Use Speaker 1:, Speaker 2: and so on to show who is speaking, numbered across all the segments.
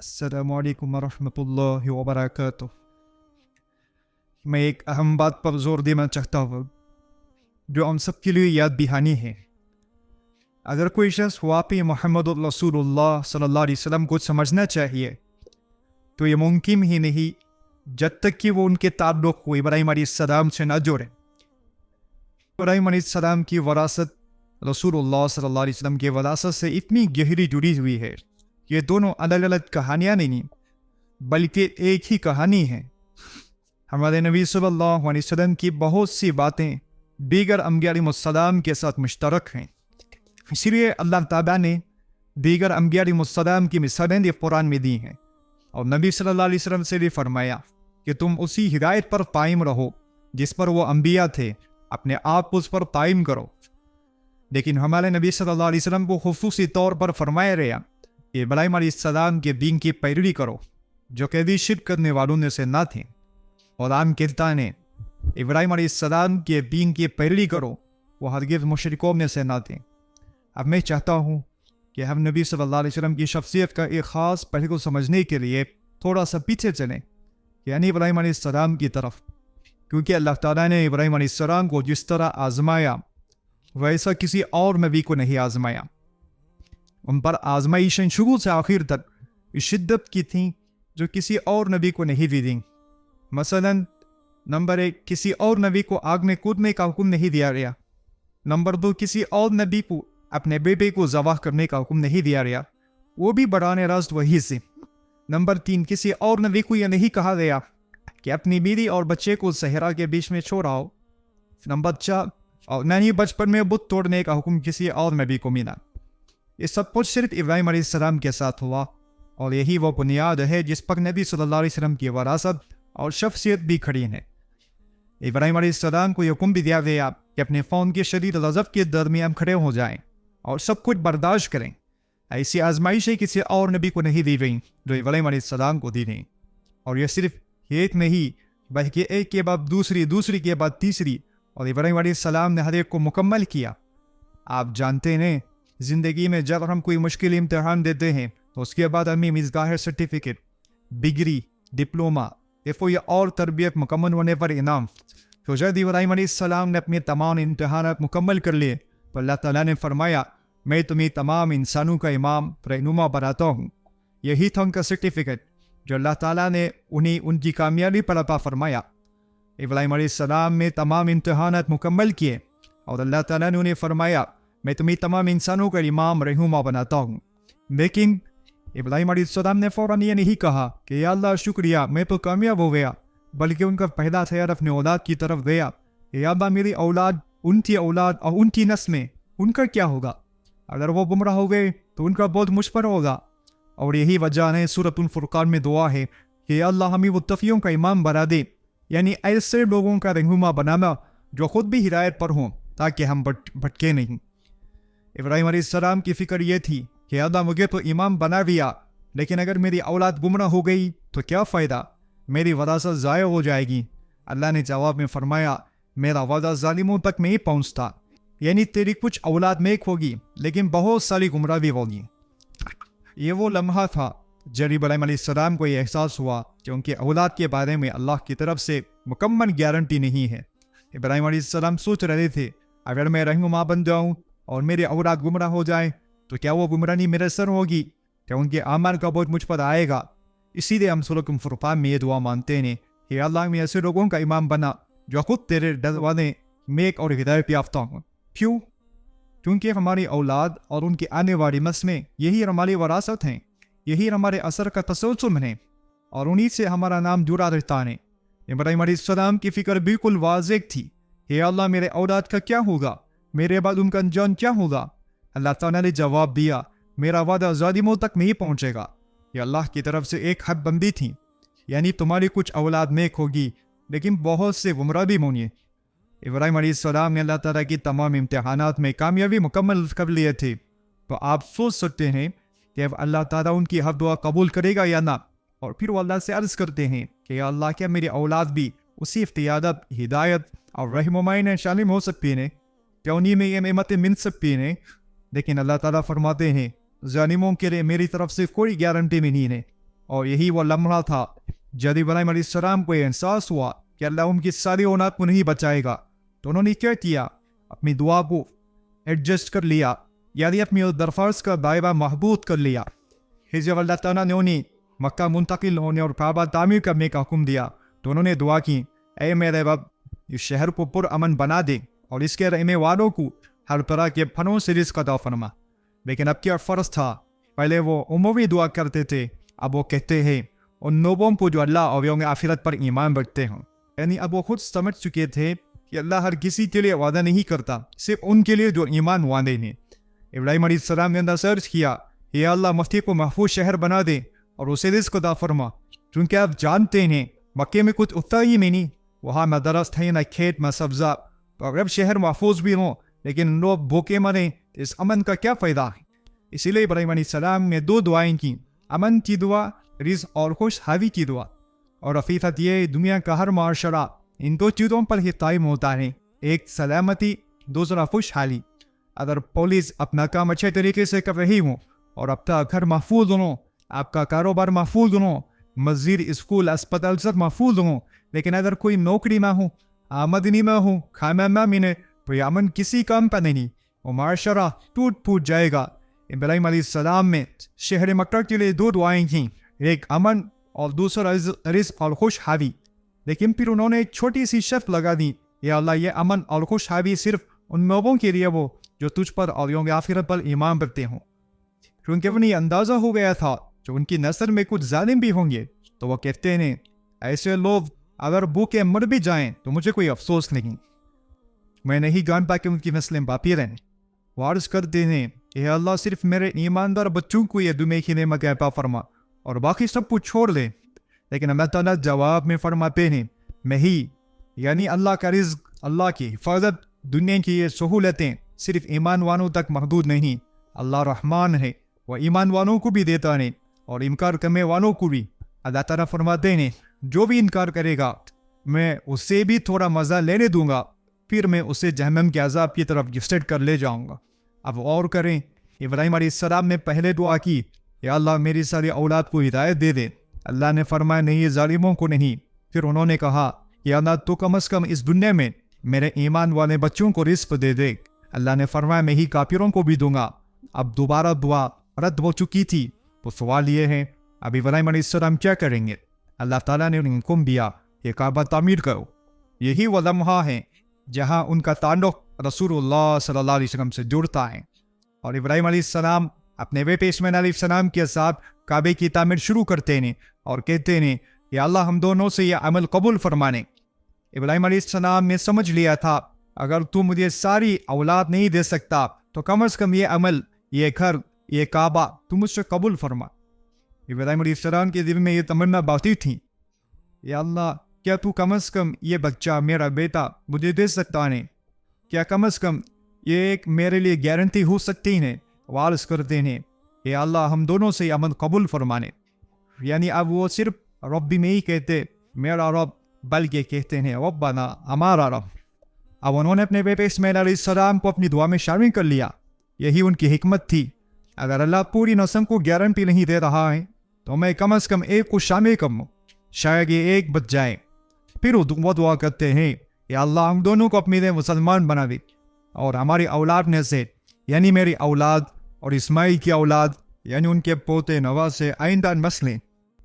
Speaker 1: अस्सलामु अलैकुम वरहमतुल्लाहि वबरकातुह। मैं एक अहम बात पर जोर देना चाहता हूँ जो हम सब के लिए याद दहानी है। अगर कोई शख्स वाकई मोहम्मद रसूलुल्लाह सल्लल्लाहु अलैहि वसल्लम को समझना चाहिए तो ये मुमकिन ही नहीं जब तक कि वो उनके ताल्लुक़ को इब्राहीम अलैहिस्सलाम से न जोड़े। इब्राहीम अलैहिस्सलाम की वरासत रसूलुल्लाह सल्लल्लाहु अलैहि वसल्लम की वरासत से इतनी गहरी जुड़ी हुई है। ये दोनों अलग अलग कहानियाँ नहीं बल्कि एक ही कहानी है। हमारे नबी सल्लल्लाहु अलैहि वसल्लम की बहुत सी बातें दीगर अंबिया अलैहिस्सलाम के साथ मुश्तरक हैं। इसीलिए अल्लाह ताला ने दीगर अंबिया अलैहिस्सलाम की मिसालें कुरान में दी हैं और नबी सल्लल्लाहु अलैहि वसल्लम से भी फरमाया कि तुम उसी हिदायत पर कायम रहो जिस पर वो अंबिया थे, अपने आप उस पर कायम करो। लेकिन हमारे नबी सल्लल्लाहु अलैहि वसल्लम को खुसूसी तौर पर फरमाया गया कि इब्राहीम अलैहिस्सलाम के दीन की पैरवी करो जो कभी शिर्क करने वालों में से ना थे। और आम कहता ने इब्राहीम अलैहिस्सलाम के दीन की पैरवी करो, वो हरगिज़ मुशरिकों में से ना थे। अब मैं चाहता हूँ कि हम नबी सल्लल्लाहु अलैहि वसल्लम की शख्सियत का एक ख़ास पहलू को समझने के लिए थोड़ा सा पीछे चलें, यानी इब्राहीम अलैहिस्सलाम की तरफ, क्योंकि अल्लाह ताला ने इब्राहीम अलैहिस्सलाम को जिस तरह आजमाया वैसा किसी और नबी को नहीं आजमाया। उन पर आजमाइशें शुरू से आखिर तक इस शिद्दत की थीं जो किसी और नबी को नहीं दी गईं। मसलन नंबर 1, किसी और नबी को आग में कूदने का हुक्म नहीं दिया गया। नंबर 2, किसी और नबी को अपने बेटे को ज़बाह करने का हुक्म नहीं दिया गया, वो भी बराने रास्त वही से। नंबर 3, किसी और नबी को यह नहीं कहा गया कि अपनी बीवी और बच्चे को सहरा के बीच में छोड़ाओ। नंबर 4, और न ही बचपन में बुत तोड़ने का हुक्म किसी और नबी को मिला। ये सब कुछ सिर्फ इब्राहीम अलैहिस्सलाम के साथ हुआ और यही वो बुनियाद है जिस पर नबी सल्लल्लाहु अलैहि वसल्लम की वरासत और शख्सियत भी खड़ी है। इब्राहीम अलैहिस्सलाम को हुक्म भी दिया गया कि अपने फ़ौम के शदीद गज़ब के दरमियान खड़े हो जाएं और सब कुछ बर्दाश्त करें। ऐसी आजमाइशें किसी और नबी को नहीं दी गई जो इब्राहीम अलैहिस्सलाम को दी गई। और यह सिर्फ एक नहीं बल्कि एक के बाद दूसरी, दूसरी के बाद तीसरी, और इब्राहीम अलैहिस्सलाम ने हर एक को मुकम्मल किया। आप जानते हैं ज़िंदगी में जब हम कोई मुश्किल इम्तिहान देते हैं तो उसके बाद हमें मिसगाह सर्टिफिकेट, डिग्री, डिप्लोमा या कोई और तरबियत मुकम्मल होने पर इनाम। तो जब इब्राहीम अलैहिस्सलाम ने अपने तमाम इम्तिहानात मुकम्मल कर लिए तो अल्लाह ताला ने फरमाया, मैं तुम्हें तमाम इंसानों का इमाम रहनुमा बनाता हूँ। यही था उनका सर्टिफिकेट जो अल्लाह ताला ने उन्हें उनकी कामयाबी पर अता फरमाया। इब्राहीम अलैहिस्सलाम ने तमाम इम्तिहानात मुकम्मल किए और अल्लाह ताला ने उन्हें फरमाया, मैं तुम्हें तमाम इंसानों का इमाम रहनुमा बनाता हूँ। लेकिन इब्राहीम अलैहिस्सलाम ने फ़ौरन ये नहीं कहा कि या अल्लाह शुक्रिया मैं तो कामयाब हो गया, बल्कि उनका पहला ख्याल अपने औलाद की तरफ गया। या अल्लाह मेरी औलाद, उनकी औलाद और उनकी नस्लें, उनका क्या होगा? अगर वो गुमराह हो गए तो उनका बहुत मुझ पर होगा। और यही वजह है सूरतुल फुरकान में दुआ है कि या अल्लाह हमें मुत्तक़ियों का इमाम बना दे, यानी ऐसे लोगों का रहनुमा बनाना जो खुद भी हिदायत पर हों ताकि हम भटके नहीं। इब्राहीम अलैहिस्सलाम की फ़िक्र ये थी कि अल्लाह मुझे तो इमाम बना दिया, लेकिन अगर मेरी औलाद गुमराह हो गई तो क्या फ़ायदा, मेरी वरासत ज़ाया हो जाएगी। अल्लाह ने जवाब में फरमाया, मेरा वादा ज़ालिमों तक नहीं पहुँचता, यानी तेरी कुछ औलाद नेक होगी लेकिन बहुत सारी गुमराह भी होगी। ये वो लम्हा था जब इब्राहीम अलैहिस्सलाम को ये एहसास हुआ कि उनके औलाद के बारे में अल्लाह की तरफ से मुकम्मल गारंटी नहीं है। इब्राहीम अलैहिस्सलाम सोच रहे थे, अगर मैं रहनुमा बन जाऊँ और मेरे औलाद गुमराह हो जाए तो क्या वो गुमराही मेरे सर होगी, क्या उनके आमाल का बोझ मुझ पर आएगा? इसीलिए हम सूरह फुरकान में ये दुआ मानते हैं कि अल्लाह में ऐसे लोगों का इमाम बना जो खुद तेरे डर वाले नेक और हिदायत याफ्ता हों। क्यों? क्योंकि हमारी औलाद और उनके आने वाली नस्लें यही हमारी वरासत हैं, यही हमारे असर का तसल्सुल है और उन्हीं से हमारा नाम जुड़ा रहता है। इब्राहीम अलैहिस्सलाम की फ़िक्र बिल्कुल वाज़ेह थी, हे अल्लाह मेरे औलाद का क्या होगा, मेरे बाद उनका अंजाम क्या होगा? अल्लाह ताला ने जवाब दिया, मेरा वादा ज़ालिमों तक नहीं पहुँचेगा। यह अल्लाह की तरफ से एक हद बंदी थी, यानी तुम्हारी कुछ औलाद नेक होगी लेकिन बहुत से गुमराह भी होंगे। इब्राहीम अलैहिस्सलाम ने अल्लाह ताला की तमाम इम्तिहानात में कामयाबी मुकम्मल कर लिए थे। तो आप सोच सकते हैं कि अब अल्लाह ताला उनकी हर दुआ कबूल करेगा या ना, और फिर वो अल्लाह से अर्ज़ करते हैं कि या अल्लाह क्या मेरी औलाद भी उसी इख्तियारत, हिदायत और रहनुमाई में शामिल हो सकती हैं, क्या उन्हीं में ये नेमतें मिल सकती हैं? लेकिन अल्लाह ताला फरमाते हैं जालिमों के लिए मेरी तरफ से कोई गारंटी भी नहीं है, اور یہی وہ لمحہ تھا جب ابراہیم علیہ السلام کو احساس ہوا کہ اللہ ان کی ساری اولاد کو نہیں بچائے گا، تو انہوں نے کیا کیا؟ اپنی دعا کو ایڈجسٹ کر لیا، یعنی اپنی درخواست کا دائرہ محدود کر لیا۔ پھر جب اللہ تعالیٰ نے انہیں مکہ منتقل ہونے اور کعبہ تعمیر کرنے کا حکم دیا تو انہوں نے دعا کی، اے میرے رب، اس شہر کو پرامن بنا دے اور اس کے رہنے والوں کو ہر طرح کے پھلوں سے رزق عطا فرما۔ لیکن اب کیا فرض تھا؟ پہلے وہ عمومی دعا کرتے تھے، اب وہ کہتے ہیں ان لوگوں کو جو اللہ اور یوم آخرت پر ایمان رکھتے ہوں۔ یعنی اب وہ خود سمجھ چکے تھے کہ اللہ ہر کسی کے لیے وعدہ نہیں کرتا، صرف ان کے لیے جو ایمان والے ہیں۔ ابراہیم علیہ السلام نے اندر سرچ کیا، یا اللہ مکے کو محفوظ شہر بنا دے اور اسے رزق عطا فرما، کیونکہ آپ جانتے ہیں مکے میں کچھ اتنا ہی نہیں، وہاں نہ درخت ہے نہ کھیت نہ سبزہ، تو اگر شہر محفوظ بھی ہوں لیکن لوگ بھوکے مریں تو اس امن کا کیا فائدہ ہے؟ اسی لیے ابراہیم علیہ السلام نے دو دعائیں کی، امن کی دعا، رزق اور خوشحالی کی دعا۔ اور حقیقت یہ دنیا کا ہر معاشرہ ان دو چیزوں پر ہی قائم ہوتا ہے، ایک سلامتی، دوسرا خوشحالی۔ اگر پولیس اپنا کام اچھے طریقے سے کر رہی ہوں اور آپ کا گھر محفوظ ہوں، آپ کا کاروبار محفوظ ہوں، مسجد، اسکول، اسپتال سب محفوظ ہوں، لیکن اگر کوئی نوکری نہ ہو، آمدنی نہ ہو، کھانا نہ ملے، تو یہ امن کسی کام کا نہیں، وہ معاشرہ ٹوٹ پھوٹ جائے گا۔ ابراہیم علیہ السلام نے شہر مکہ کے لیے دو دعائیں کیں، ایک امن اور دوسرا رزق اور خوشحالی، لیکن پھر انہوں نے ایک چھوٹی سی شرط لگا دی، یا اللہ یہ امن اور خوشحالی صرف ان لوگوں کے لیے وہ جو تجھ پر اور یوم آخرت پر ایمان رکھتے ہوں، کیونکہ انہیں اندازہ ہو گیا تھا جو ان کی نسل میں کچھ ظالم بھی ہوں گے، تو وہ کہتے ہیں ایسے لوگ اگر بھوکے مر بھی جائیں تو مجھے کوئی افسوس نہیں، میں نہیں جانتا کہ ان کی نسلیں باقی رہیں۔ وہ عرض کرتے ہیں کہ اللہ صرف میرے ایماندار بچوں کو یہ دنیا کی نعمت عطا فرما اور باقی سب کچھ چھوڑ دے، لیکن اللہ تعالیٰ جواب میں فرماتے ہیں میں ہی، یعنی اللہ کا رزق، اللہ کی حفاظت، دنیا کی یہ سہولتیں صرف ایمان والوں تک محدود نہیں، اللہ رحمان ہے، وہ ایمان والوں کو بھی دیتا ہے اور انکار کرنے والوں کو بھی۔ اللہ تعالیٰ فرماتے ہیں جو بھی انکار کرے گا میں اسے بھی تھوڑا مزہ لینے دوں گا، پھر میں اسے جہنم کے عذاب کی طرف گسٹ کر لے جاؤں گا۔ اب اور کریں، ابراہیم علیہ السلام نے پہلے دعا کی، یا اللہ میری ساری اولاد کو ہدایت دے دے، اللہ نے فرمایا نہیں، ظالموں کو نہیں۔ پھر انہوں نے کہا یا اللہ تو کم از کم اس دنیا میں میرے ایمان والے بچوں کو رزق دے دے، اللہ نے فرمایا میں ہی کافروں کو بھی دوں گا۔ اب دوبارہ دعا رد ہو چکی تھی، تو سوال یہ ہے اب ابراہیم علیہ السلام کیا کریں گے؟ اللہ تعالیٰ نے انہیں حکم دیا کہ کعبہ تعمیر کرو۔ یہی وہ لمحہ ہے جہاں ان کا تعلق رسول اللہ صلی اللہ علیہ وسلم سے جڑتا ہے، اور ابراہیم علیہ السلام اپنے بیٹے اسماعیل علیہ السلام کے ساتھ کعبے کی تعمیر شروع کرتے ہیں اور کہتے ہیں کہ اللہ ہم دونوں سے یہ عمل قبول فرمانے۔ ابراہیم علیہ السلام نے سمجھ لیا تھا اگر تو مجھے ساری اولاد نہیں دے سکتا تو کم از کم یہ عمل، یہ گھر، یہ کعبہ تو مجھ سے قبول فرما۔ ابراہیم علیہ السلام کے دل میں یہ تمنا باقی تھی، یا اللہ کیا تو کم از کم یہ بچہ میرا بیٹا مجھے دے سکتا ہے؟ کیا کم از کم یہ ایک میرے لیے گارنٹی ہو سکتی ہے؟ وارث کرتے ہیں کہ اللہ ہم دونوں سے عمل قبول فرمانے۔ یعنی اب وہ صرف رب بھی نہیں کہتے میرا رب، بلکہ کہتے ہیں ربنا ہمارا رب۔ اب انہوں نے اپنے بیٹے اسماعیل علیہ السلام کو اپنی دعا میں شامل کر لیا، یہی ان کی حکمت تھی۔ اگر اللہ پوری نسل کو گارنٹی نہیں دے رہا ہے تو میں کم از کم ایک کو شامل کروں، شاید یہ ایک بچ جائے۔ پھر وہ دعا کرتے ہیں یا اللہ ہم دونوں کو اپنے لیے مسلمان بنا دے، اور ہماری اولاد میں سے یعنی میری اولاد اور اسماعیل کی اولاد یعنی ان کے پوتے نواسے آئندہ نسلیں،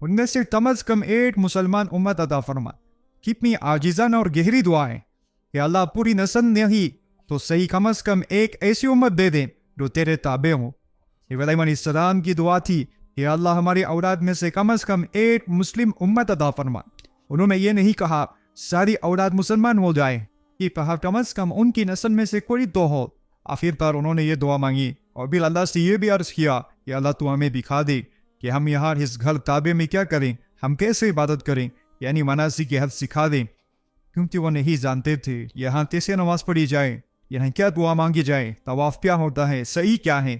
Speaker 1: ان میں سے کم از کم ایک مسلمان امت عطا فرما۔ کتنی عاجزانہ اور گہری دعا ہے کہ اللہ پوری نسل نہیں تو صحیح کم از کم ایک ایسی امت دے دے جو تیرے تابع ہوں۔ ابراہیم علیہ السلام کی دعا تھی کہ اللہ ہماری اولاد میں سے کم از کم ایک مسلم امت عطا فرما۔ انہوں نے یہ نہیں کہا ساری اولاد مسلمان ہو جائے، کہ کم از کم ان کی نسل میں سے کوئی تو ہو۔ آخر پر انہوں نے یہ دعا مانگی اور پھر اللہ سے یہ بھی عرض کیا کہ اللہ تو ہمیں دکھا دے کہ ہم یہاں اس گھر کعبے میں کیا کریں، ہم کیسے عبادت کریں، یعنی مناسک کی حد سکھا دیں، کیونکہ وہ نہیں جانتے تھے یہاں کیسے نماز پڑھی جائے، یہاں کیا دعا مانگی جائے، طواف کیا ہوتا ہے، صحیح کیا ہے۔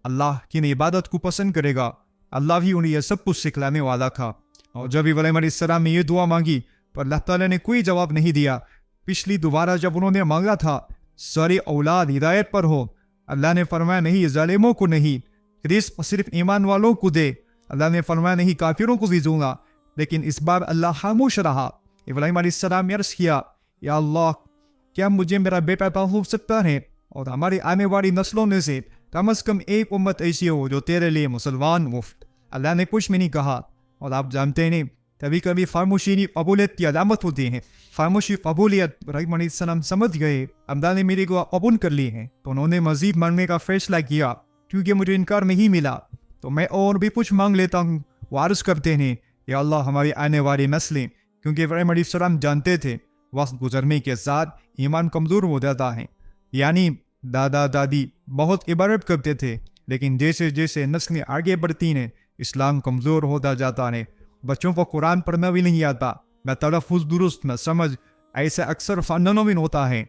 Speaker 1: اللہ کن عبادت کو پسند کرے گا، اللہ بھی انہیں یہ سب کچھ سکھلانے والا تھا۔ اور جب ابراہیم علیہ السلام نے یہ دعا مانگی تو اللہ تعالیٰ نے کوئی جواب نہیں دیا۔ پچھلی دوبارہ جب انہوں نے مانگا تھا ساری اولاد ہدایت پر ہو، اللہ نے فرمایا نہیں، ظالموں کو نہیں، رزق صرف ایمان والوں کو دے۔ अल्लाह ने फरमाया नहीं काफिरों को भी दूंगा, लेकिन इस बार अल्लाह खामोश रहा। इब्राहिम अलैहिस्सलाम ने अर्ज़ किया, या अल्लाह, क्या मुझे मेरा बेटा पैदा हो सकता है और हमारी आने वाली नस्लों में से कम से कम एक उम्मत ऐसी हो जो तेरे लिए मुसलमान हो। अल्लाह ने कुछ भी नहीं कहा। और आप जानते हैं कभी कभी खामोशी कबूलियत की अलामत होती है। खामोशी कबूलियत इब्राहिम अलैहिस्सलाम समझ गए अल्लाह ने मेरी को कबूल कर ली है, तो उन्होंने मजीद मांगने का फैसला किया। क्योंकि मुझे इनकार नहीं मिला तो मैं और भी कुछ मांग लेता हूँ। वारिस करते हैं, या अल्लाह हमारी आने वाली नस्लें, क्योंकि इब्राहिम अलैहिस्सलाम जानते थे वक्त गुजरने के साथ ईमान कमज़ोर हो जाता है। यानी दादा दादी बहुत इबादत करते थे, लेकिन जैसे जैसे नस्लें आगे बढ़ती हैं इस्लाम कमज़ोर होता जाता है। बच्चों को कुरान पढ़ना भी नहीं आता, न तलफ़ुज़ दुरुस्त न समझ, ऐसा अक्सर फ़ानों में होता है।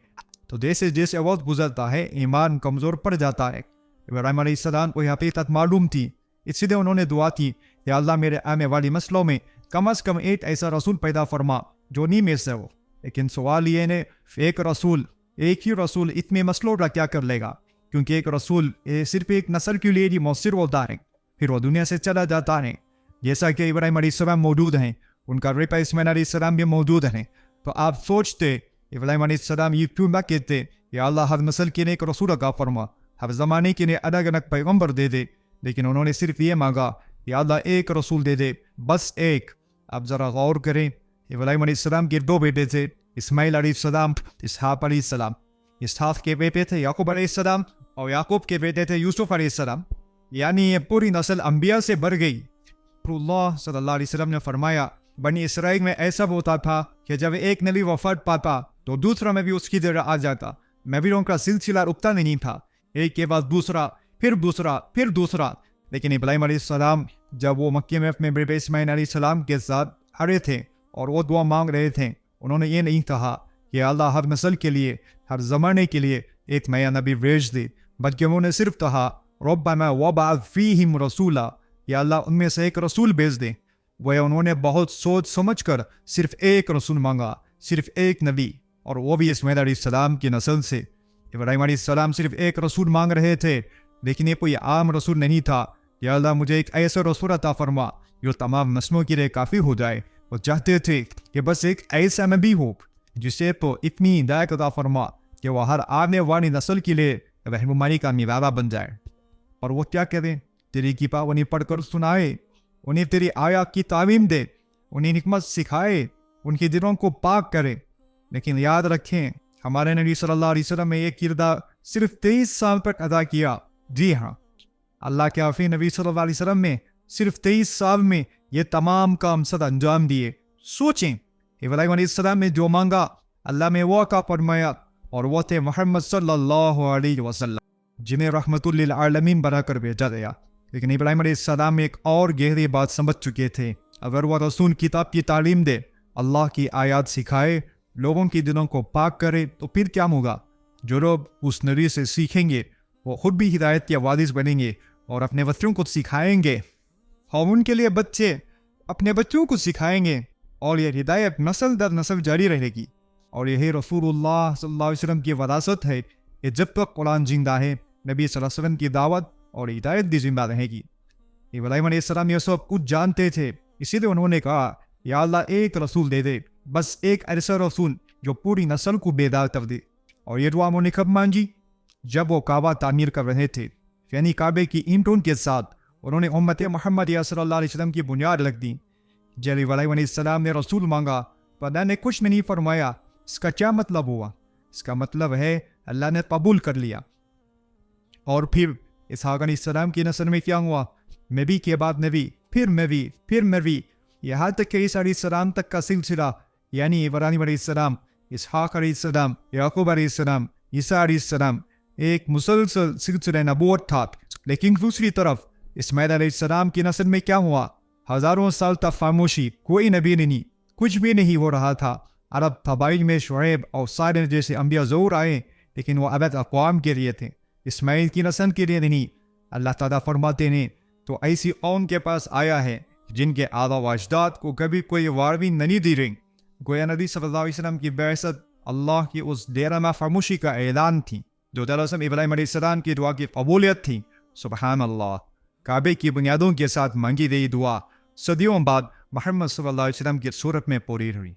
Speaker 1: तो जैसे जैसे वक्त गुजरता है ईमान कमज़ोर पड़ जाता है। इब्राहिम अलैहिस्सलाम को यह हकीकत मालूम थी, इसलिए उन्होंने दुआ की, या अल्लाह मेरे आने वाली नस्लों में कम से कम एक ऐसा रसूल पैदा फरमा जो नहीं में से हो। लेकिन सवाल ये है, एक रसूल, एक ही रसूल इतने मसलों का क्या कर लेगा? क्योंकि एक रसूल सिर्फ एक नस्ल के लिए ही मौसर होता है, फिर वो दुनिया से चला जाता है। जैसा कि इब्राहिम अलैहिस्सलाम मौजूद हैं, उनका बेटा इस्माइल अलैहिस्सलाम भी मौजूद हैं। तो आप सोचते इब्राहिम अलैहिस्सलाम ये क्यों ना कहते, या अल्लाह हर नस्ल के लिए एक रसूल अता फरमा, हर ज़माने के लिए अलग अलग पैगम्बर दे दे। लेकिन उन्होंने सिर्फ ये मांगा, या अल्लाह एक रसूल दे दे, बस एक। आप ज़रा गौर करें, इब्राहिम अलैहिस्सलाम के दो बेटे थे, इस्माइल अलैहिस्सलाम, इसहाक अलैहिस्सलाम। इसहाक के बेटे थे याकूब अलैहिस्सलाम और याकूब के बेटे थे यूसुफ अलैहिस्सलाम। यानी ये पूरी नस्ल अंबिया से बढ़ गई। रसूलुल्लाह सल्लल्लाहु अलैहि वसल्लम ने फरमाया, बनी इसराइल में ऐसा होता था कि जब एक नबी वफात पाता तो दूसरा नबी उसकी जगह आ जाता। नबियों का सिलसिला रुकता नहीं था, एक के बाद दूसरा, फिर दूसरा, फिर दूसरा। लेकिन इब्राहिम अलैहिस्सलाम जब वो मक्के में अपने बेटे इस्माइल अलैहिस्सलाम के साथ खड़े थे और वो दुआ मांग रहे थे, उन्होंने ये नहीं कहा कि अल्लाह हर नस्ल के लिए, हर ज़माने के लिए एक नया नबी भेज दे, बल्कि उन्होंने सिर्फ कहा, रब्बना वबअथ फीहिम रसूला, या अल्लाह उनमें से एक रसूल भेज दे। वह उन्होंने बहुत सोच समझ कर सिर्फ एक रसूल मांगा, सिर्फ एक नबी, और वो भी इस्माइल अलैहिस्सलाम की नस्ल से। इब्राहिम अलैहिस्सलाम सिर्फ एक रसूल मांग रहे थे, लेकिन ये कोई आम रसूल नहीं था। या अल्लाह मुझे एक ऐसा रसूल अता फरमा जो तमाम नस्लों के लिए काफ़ी हो जाए। वो चाहते थे कि बस एक ऐसा नबी हो जिसे तो इतनी हिदायत अता फरमा कि वह हर आने वाली नस्ल के लिए रहनुमाई का मिरादा बन जाए। और वो क्या करें, तेरी किताब उन्हें पढ़कर सुनाए, उन्हें तेरी आया की तालीम दे, उन्हें हिकमत सिखाए, उनके दिलों को पाक करे। लेकिन याद रखें, हमारे नबी सल्लल्लाहु अलैहि वसल्लम ने यह किरदार सिर्फ 23 साल तक अदा किया। जी हाँ, अल्लाह के आफी नबी सल्लल्लाहु अलैहि वसल्लम ने सिर्फ 23 साल में ये तमाम काम सद अंजाम दिए। सोचें, इब्राहिम अलैहिस्सलाम ने जो मांगा अल्लाह में वो का फरमाया, और वो थे मोहम्मद सल्लल्लाहु अलैहि वसल्लम, जिन्हें रहमतुल लिल आलमीन बनाकर भेजा गया। लेकिन इब्राहिम अलैहिस्सलाम एक और गहरी बात समझ चुके थे, अगर वह रसूल किताब की तालीम दे, अल्लाह की आयत सिखाए, लोगों के दिलों को पाक करे, तो फिर क्या होगा? जो लोग उस नबी से सीखेंगे वो खुद भी हिदायत के वारिस बनेंगे और अपने बच्चों को सिखाएंगे। हम उनके लिए बच्चे अपने बच्चों को सिखाएंगे और ये हिदायत नस्ल दर नस्ल जारी रहेगी। और यही रसूलुल्लाह सल्लल्लाहु अलैहि वसल्लम की वरासत है कि जब तक कुरान जिंदा है, नबी सल्लल्लाहु अलैहि वसल्लम की दावत और हिदायत भी जिंदा रहेगी। इब्राहिम अलैहिस्सलाम ये सब कुछ जानते थे, इसीलिए उन्होंने कहा, या अल्लाह एक रसूल दे दे, बस एक ऐसा रसूल जो पूरी नस्ल को बेदार कर दे। और ये दुआ उन्होंने कब मांगी? जब वो काबा तामीर कर रहे थे, यानी काबे की ईंटों के साथ उन्होंने उम्मत मुहम्मदिया सल्लल्लाहु अलैहि वसल्लम की बुनियाद रख दी। जब इब्राहिम अलैहिस्सलाम ने रसूल मांगा, अल्लाह ने कुछ नहीं फरमाया। इसका क्या मतलब हुआ? इसका मतलब है अल्लाह ने कबूल कर लिया। और फिर इसहाक अलैहिस्सलाम की नस्ल में क्या हुआ? नबी के बाद नबी, फिर नबी, फिर नबी, यहाँ तक कि ईसा अलैहिस्सलाम तक का सिलसिला, यानी इब्राहिम अलैहिस्सलाम, इसहाक अलैहिस्सलाम, याकूब अलैहिस्सलाम, ईसा अलैहिस्सलाम, एक मुसलसल सिलसिला नबूवत था। लेकिन दूसरी तरफ इस्माइल अलैहिस्सलाम की नस्ल में क्या हुआ? हजारों साल तक खामोशी, कोई नबी नहीं, कुछ भी नहीं हो रहा था। अरब कबाइल में शुएब और सालिह जैसे अंबिया ज़रूर आए, लेकिन वो अबद अक़वाम के लिए थे, इस्माइल की नस्ल के लिए नहीं। अल्लाह ताला फरमाते हैं, तो ऐसी कौम के पास आया है जिनके आबा व अजदाद को कभी कोई वारवी नहीं दी रही। गोया नबी सल्लल्लाहु अलैहि वसल्लम की बैसत अल्लाह की उस डेरा में खामोशी का ऐलान थी, जो दरअसल इब्राहिम अलैहिस्सलाम की दुआ की कबूलियत थी। सुबहान अल्लाह। کعبے کی بنیادوں کے ساتھ مانگی گئی دعا صدیوں بعد محمد صلی اللہ علیہ وسلم کی صورت میں پوری ہوئی۔